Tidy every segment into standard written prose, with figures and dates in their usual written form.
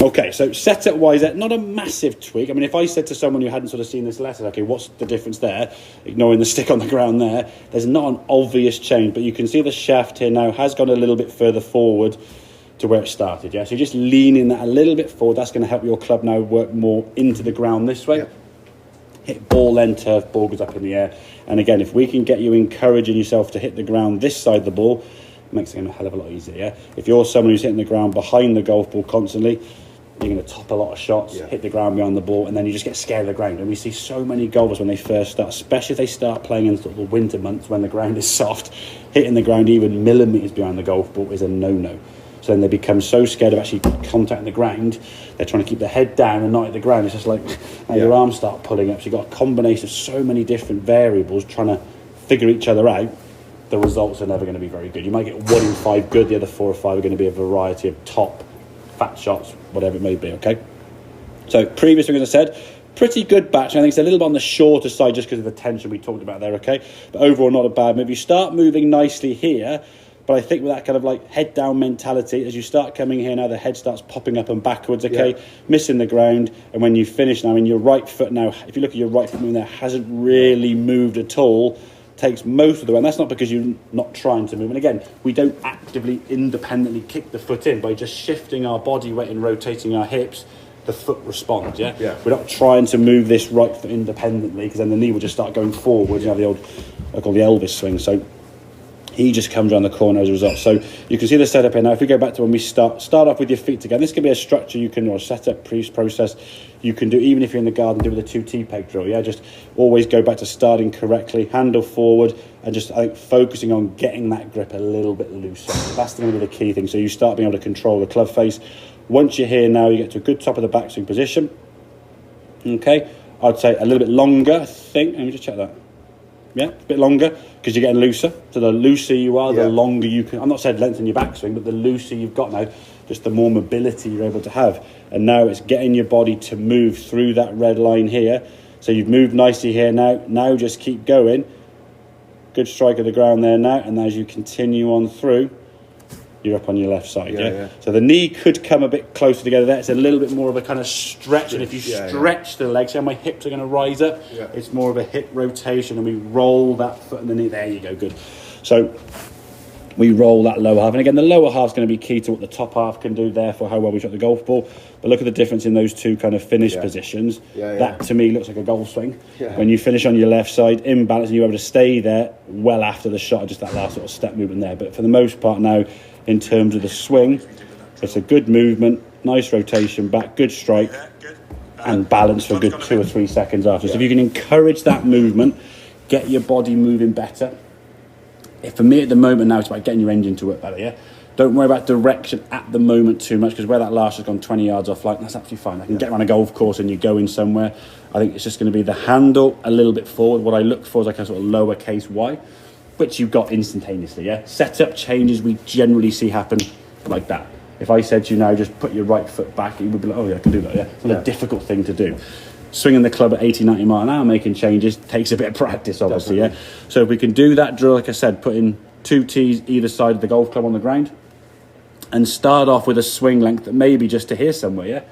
Okay, so setup wise, not a massive tweak. I mean, if I said to someone who hadn't sort of seen this lesson, okay, what's the difference there? Ignoring the stick on the ground there's not an obvious change, but you can see the shaft here now has gone a little bit further forward to where it started, yeah? So you're just leaning that a little bit forward. That's going to help your club now work more into the ground this way. Yep. Hit ball, then turf, ball goes up in the air. And again, if we can get you encouraging yourself to hit the ground this side of the ball, it makes the game a hell of a lot easier, yeah? If you're someone who's hitting the ground behind the golf ball constantly, you're going to top a lot of shots, hit the ground behind the ball, and then you just get scared of the ground. And we see so many golfers when they first start, especially if they start playing in sort of the winter months when the ground is soft, hitting the ground even millimetres behind the golf ball is a no-no. So then they become so scared of actually contacting the ground, they're trying to keep their head down and not hit the ground. It's just like your arms start pulling up. So you've got a combination of so many different variables trying to figure each other out. The results are never going to be very good. You might get 1 in 5 good, the other 4 or 5 are going to be a variety of top, fat shots, whatever it may be, okay? So previous thing, as I said, pretty good batch. I think it's a little bit on the shorter side just because of the tension we talked about there, okay? But overall, not a bad move. You start moving nicely here, but I think with that kind of like head down mentality, as you start coming here now, the head starts popping up and backwards, okay? Missing the ground. And when you finish now, in your right foot now, if you look at your right foot moving there, hasn't really moved at all, takes most of the way. And that's not because you're not trying to move. And again, we don't actively, independently kick the foot in by just shifting our body weight and rotating our hips. The foot responds, yeah? We're not trying to move this right foot independently because then the knee will just start going forward. You have the old, I call the Elvis swing. So he just comes around the corner as a result. So you can see the setup here now. If we go back to when we start off with your feet together, this can be a structure you can, or a setup process you can do even if you're in the garden, do with a 2T peg drill, yeah? Just always go back to starting correctly, handle forward, and just, I think, focusing on getting that grip a little bit looser. That's going to be the key thing. So you start being able to control the club face. Once you're here now, you get to a good top of the backswing position. Okay, I'd say a little bit longer, I think. Let me just check that. Yeah, a bit longer because you're getting looser. So the looser you are, the longer you can. I'm not saying lengthen your backswing, but the looser you've got now, just the more mobility you're able to have. And now it's getting your body to move through that red line here. So you've moved nicely here now. Now just keep going. Good strike of the ground there now. And as you continue on through, you're up on your left side, yeah? So the knee could come a bit closer together there. It's a little bit more of a kind of stretch. And if you stretch the legs, see how my hips are going to rise up? It's more of a hip rotation, and we roll that foot and the knee. There you go, good. So we roll that lower half. And again, the lower half is going to be key to what the top half can do, therefore how well we shot the golf ball. But look at the difference in those two kind of finish positions. That, to me, looks like a golf swing. When you finish on your left side, in balance, and you're able to stay there well after the shot, just that last sort of step movement there. But for the most part now, in terms of the swing, it's a good movement, nice rotation back, good strike, and balance for a good 2 or 3 seconds after. So if you can encourage that movement, get your body moving better. For me at the moment now, it's about getting your engine to work better, yeah? Don't worry about direction at the moment too much, because where that last has gone 20 yards off, like, that's absolutely fine. I can get around a golf course and you're going somewhere. I think it's just going to be the handle a little bit forward. What I look for is like a sort of lowercase y, which you've got instantaneously, yeah? Setup changes we generally see happen like that. If I said to you now, just put your right foot back, you would be like, oh yeah, I can do that, yeah? It's not a difficult thing to do. Swinging the club at 80, 90 mile an hour, making changes, takes a bit of practice, obviously, yeah? So if we can do that drill, like I said, put in 2 tees either side of the golf club on the ground, and start off with a swing length that maybe just to here somewhere, yeah?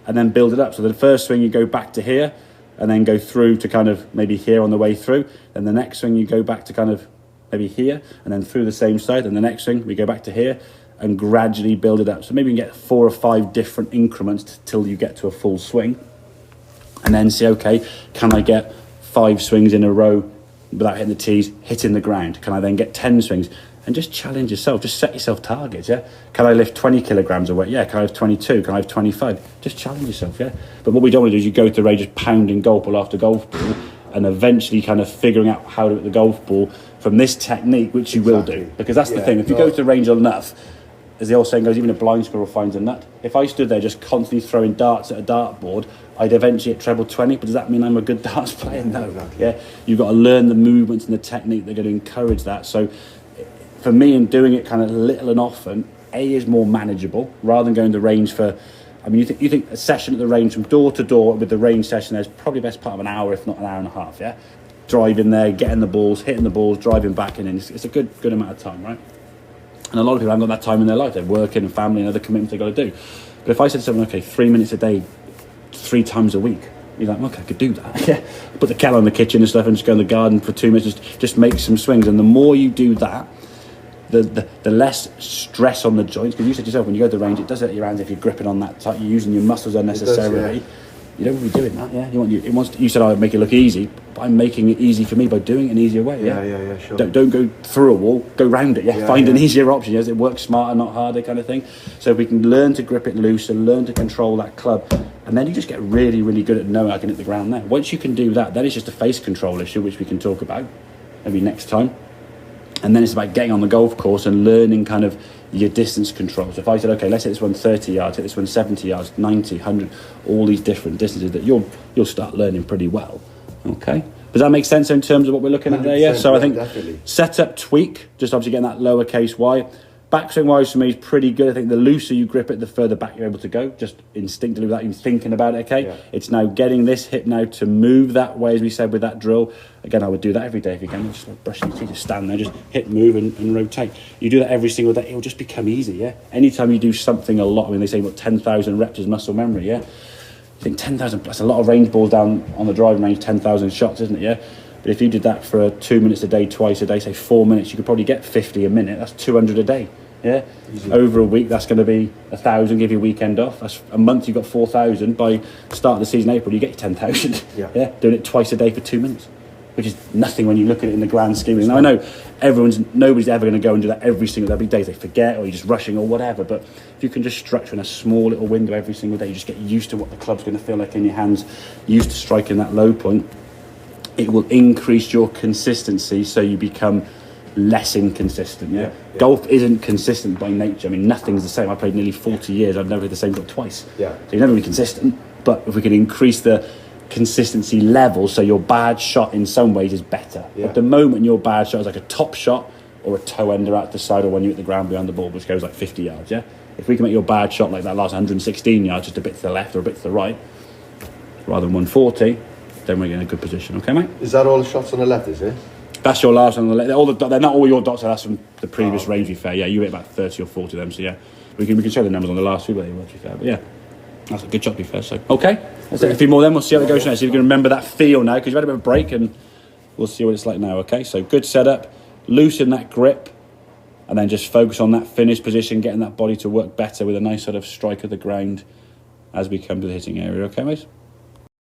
And then build it up. So the first swing you go back to here, and then go through to kind of maybe here on the way through. Then the next swing you go back to kind of maybe here, and then through the same side. And the next swing we go back to here, and gradually build it up. So maybe you can get 4 or 5 different increments till you get to a full swing. And then see, okay, can I get 5 swings in a row without hitting the tees, hitting the ground? Can I then get 10 swings? And just challenge yourself. Just set yourself targets, yeah? Can I lift 20 kilograms of weight? Yeah. Can I have 22? Can I have 25? Just challenge yourself, yeah? But what we don't want to do is you go to the range just pounding golf ball after golf ball, and eventually kind of figuring out how to hit the golf ball from this technique, which you will do. Because that's the thing. If you go to the range enough, as the old saying goes, even a blind squirrel finds a nut. If I stood there just constantly throwing darts at a dartboard, I'd eventually hit treble 20, but does that mean I'm a good darts player? No. Exactly. Yeah, you've got to learn the movements and the technique. They're going to encourage that. So for me, in doing it kind of little and often, A, is more manageable rather than going to the range for, I mean, you think a session at the range from door to door with the range session, there's probably the best part of an hour, if not an hour and a half, yeah? Driving there, getting the balls, hitting the balls, driving back, and then it's a good amount of time, right? And a lot of people haven't got that time in their life. They're working and family and other commitments they've got to do. But if I said to someone, okay, 3 minutes a day, 3 times a week, you're like, okay, I could do that. Yeah. Put the kettle in the kitchen and stuff and just go in the garden for 2 minutes, just make some swings. And the more you do that, the less stress on the joints. Because you said yourself, when you go to the range, it does hurt your hands if you're gripping on that tight. You're using your muscles unnecessarily. You don't want to be doing that, yeah. You said I would make it look easy, but I'm making it easy for me by doing it an easier way. Yeah, sure. Don't go through a wall, go round it. Find an easier option. Yes, it works smarter, not harder, kind of thing. So we can learn to grip it loose and learn to control that club, and then you just get really, really good at knowing I can hit the ground there. Once you can do that, then it's just a face control issue, which we can talk about maybe next time. And then it's about getting on the golf course and learning kind of your distance control. So if I said, okay, let's hit this one 30 yards, hit this one 70 yards, 90, 100, all these different distances, that you'll start learning pretty well. Okay? Does that make sense in terms of what we're looking at there? Yeah. So I think definitely. Setup tweak, just obviously getting that lowercase y. Backswing wise for me is pretty good. I think the looser you grip it, the further back you're able to go, just instinctively without even thinking about it, okay? Yeah. It's now getting this hip now to move that way, as we said with that drill. Again, I would do that every day if you can. Just like brushing your teeth, just stand there, just hip, move and rotate. You do that every single day, it'll just become easy, yeah? Anytime you do something a lot, I mean, they say what 10,000 reps is muscle memory, yeah? You think 10,000, that's a lot of range balls down on the driving range, 10,000 shots, isn't it, yeah? But if you did that for 2 minutes a day, twice a day, say 4 minutes, you could probably get 50 a minute. That's 200 a day. Yeah, easy. Over a week, that's going to be 1,000. Give you a weekend off. That's a month. You've got 4,000. By start of the season, April, you get 10,000. Yeah, doing it twice a day for 2 minutes, which is nothing when you look at it in the grand scheme. Now I know nobody's ever going to go and do that every single day. There'll be days they forget, or you're just rushing, or whatever. But if you can just structure in a small little window every single day, you just get used to what the club's going to feel like in your hands, used to striking that low point. It will increase your consistency, so you become less inconsistent. Yeah? Golf isn't consistent by nature. I mean, nothing's the same. I played nearly 40 years. I've never hit the same shot twice. So you're never really consistent. But if we can increase the consistency level, so your bad shot in some ways is better. At the moment, your bad shot is like a top shot or a toe ender out the side, or when you're at the ground behind the ball, which goes like 50 yards. Yeah. If we can make your bad shot like that last 116 yards, just a bit to the left or a bit to the right, rather than 140, then we're in a good position. Okay, mate. Is that all the shots on the left? Is it? That's your last one. They're not all your dots. That's from the previous range. To be fair, yeah, you hit about 30 or 40 of them. So yeah, we can show the numbers on the last few. To be fair, but yeah, that's a good job. To be fair. So okay, let's take a few more. Then we'll see how it goes next. See if you can remember that feel now, because you've had a bit of a break, and we'll see what it's like now. Okay, so good setup, loosen that grip, and then just focus on that finish position, getting that body to work better with a nice sort of strike of the ground as we come to the hitting area. Okay, mate.